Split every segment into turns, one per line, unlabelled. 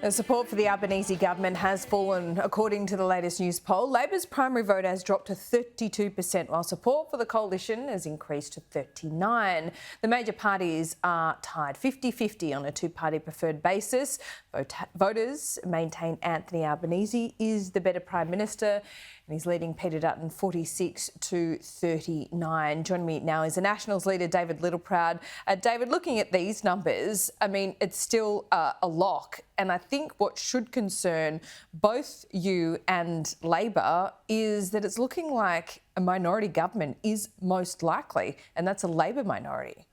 The support for the Albanese government has fallen, according to the latest Newspoll. Labor's primary vote has dropped to 32%, while support for the coalition has increased to 39%. The major parties are tied 50-50 on a two-party preferred basis. Voters maintain Anthony Albanese is the better Prime Minister, and he's leading Peter Dutton 46-39. Joining me now is the Nationals leader, David Littleproud. David, looking at these numbers, I mean, it's still a lock. And I think what should concern both you and Labor is that it's looking like a minority government is most likely, and that's a Labor minority.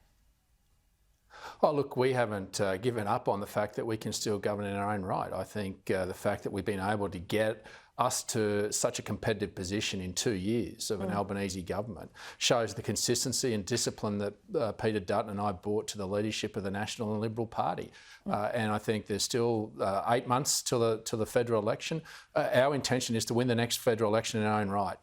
Oh, look, we haven't given up on the fact that we can still govern in our own right. I think the fact that we've been able to get us to such a competitive position in 2 years of an Albanese government shows the consistency and discipline that Peter Dutton and I brought to the leadership of the National and Liberal Party. And I think there's still 8 months till the federal election. Our intention is to win the next federal election in our own right.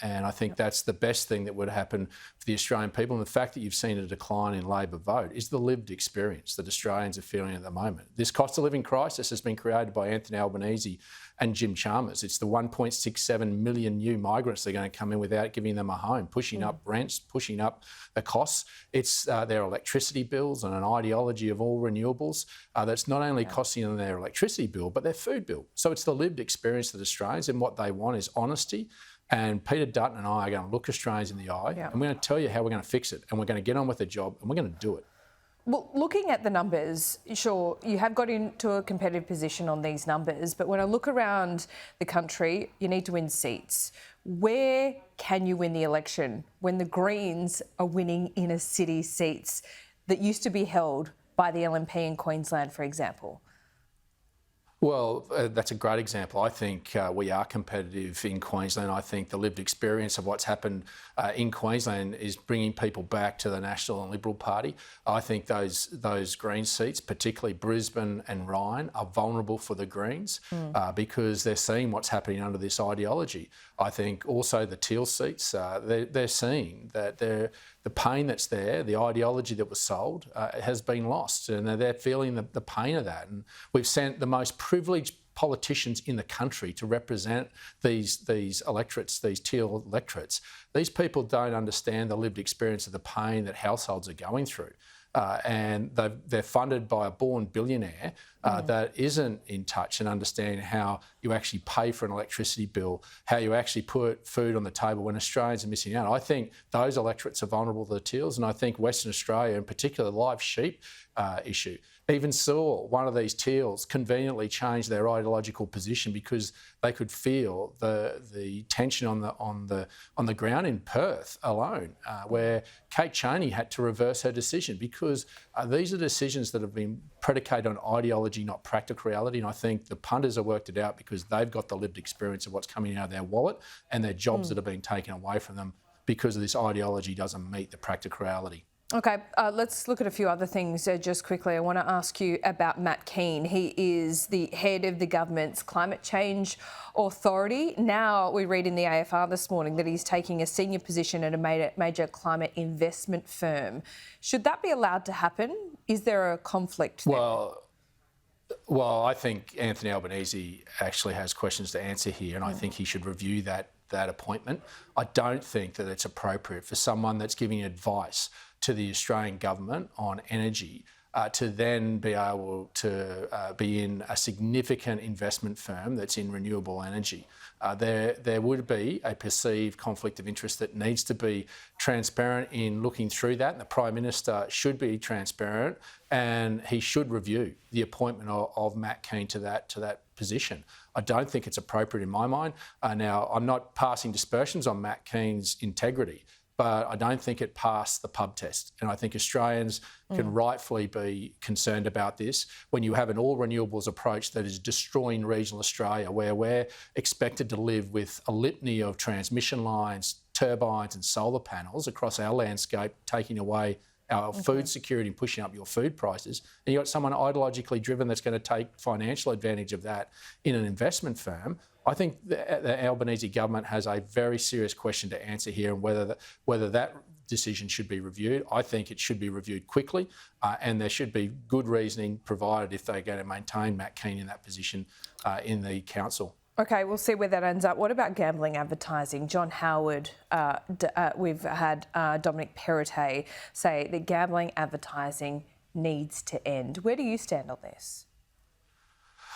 And I think that's the best thing that would happen for the Australian people. And the fact that you've seen a decline in Labor vote is the lived experience that Australians are feeling at the moment. This cost of living crisis has been created by Anthony Albanese and Jim Chalmers. It's the 1.67 million new migrants that are going to come in without giving them a home, pushing up rents, pushing up the costs. It's their electricity bills and an ideology of all renewables that's not only costing them their electricity bill, but their food bill. So it's the lived experience that Australians, and what they want is honesty. And Peter Dutton and I are going to look Australians in the eye, and we're going to tell you how we're going to fix it, and we're going to get on with the job, and we're going to do it.
Well, looking at the numbers, sure, you have got into a competitive position on these numbers, but when I look around the country, you need to win seats. Where can you win the election when the Greens are winning inner city seats that used to be held by the LNP in Queensland, for example?
Well, that's a great example. I think we are competitive in Queensland. I think the lived experience of what's happened in Queensland is bringing people back to the National and Liberal Party. I think those Green seats, particularly Brisbane and Ryan, are vulnerable for the Greens because they're seeing what's happening under this ideology. I think also the Teal seats, they're seeing that the pain that's there, the ideology that was sold, has been lost, and they're feeling the pain of that. And we've sent the most privileged politicians in the country to represent these electorates, these Teal electorates. These people don't understand the lived experience of the pain that households are going through. And they're funded by a born billionaire that isn't in touch and understand how you actually pay for an electricity bill, how you actually put food on the table when Australians are missing out. I think those electorates are vulnerable to the Teals, and I think Western Australia, in particular, the live sheep issue, even saw one of these Teals conveniently change their ideological position because they could feel the tension on the ground in Perth alone, where Kate Chaney had to reverse her decision because these are decisions that have been predicated on ideology, not practical reality. And I think the punters have worked it out because they've got the lived experience of what's coming out of their wallet and their jobs that are being taken away from them because of this ideology doesn't meet the practical reality.
Okay, let's look at a few other things just quickly. I want to ask you about Matt Keane. He is the head of the government's Climate Change Authority. Now we read in the AFR this morning that he's taking a senior position at a major climate investment firm. Should that be allowed to happen? Is there a conflict there?
Well, I think Anthony Albanese actually has questions to answer here, and I think he should review that appointment. I don't think that it's appropriate for someone that's giving advice to the Australian government on energy to then be able to be in a significant investment firm that's in renewable energy. There would be a perceived conflict of interest that needs to be transparent in looking through that. And the Prime Minister should be transparent, and he should review the appointment of Matt Keane to that position. I don't think it's appropriate in my mind. Now, I'm not passing dispersions on Matt Keane's integrity, but I don't think it passed the pub test. And I think Australians can rightfully be concerned about this when you have an all-renewables approach that is destroying regional Australia, where we're expected to live with a litany of transmission lines, turbines and solar panels across our landscape, taking away our food security and pushing up your food prices. And you've got someone ideologically driven that's going to take financial advantage of that in an investment firm. I think the Albanese government has a very serious question to answer here, and whether that decision should be reviewed. I think it should be reviewed quickly, and there should be good reasoning provided if they're going to maintain Matt Keane in that position in the council.
Okay, we'll see where that ends up. What about gambling advertising? John Howard, we've had Dominic Perrottet say that gambling advertising needs to end. Where do you stand on this?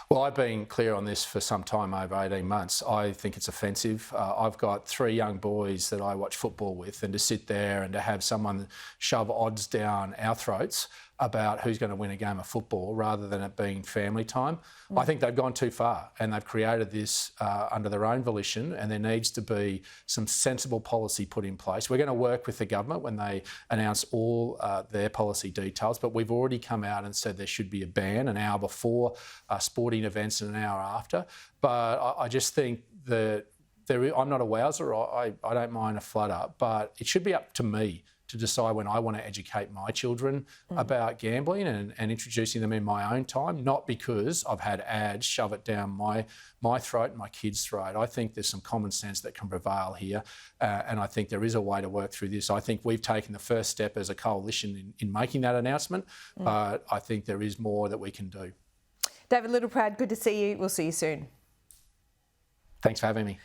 Well, I've been clear on this for some time, over 18 months. I think it's offensive. I've got 3 young boys that I watch football with, and to sit there and to have someone shove odds down our throats about who's going to win a game of football rather than it being family time, I think they've gone too far, and they've created this under their own volition, and there needs to be some sensible policy put in place. We're going to work with the government when they announce all their policy details, but we've already come out and said there should be a ban an hour before sporting events and an hour after. But I just think that I'm not a wowser, I don't mind a flutter, but it should be up to me to decide when I want to educate my children about gambling and introducing them in my own time, not because I've had ads shove it down my throat and my kids' throat. I think there's some common sense that can prevail here, and I think there is a way to work through this. I think we've taken the first step as a coalition in making that announcement, but I think there is more that we can do.
David Littleproud, good to see you. We'll see you soon.
Thanks for having me.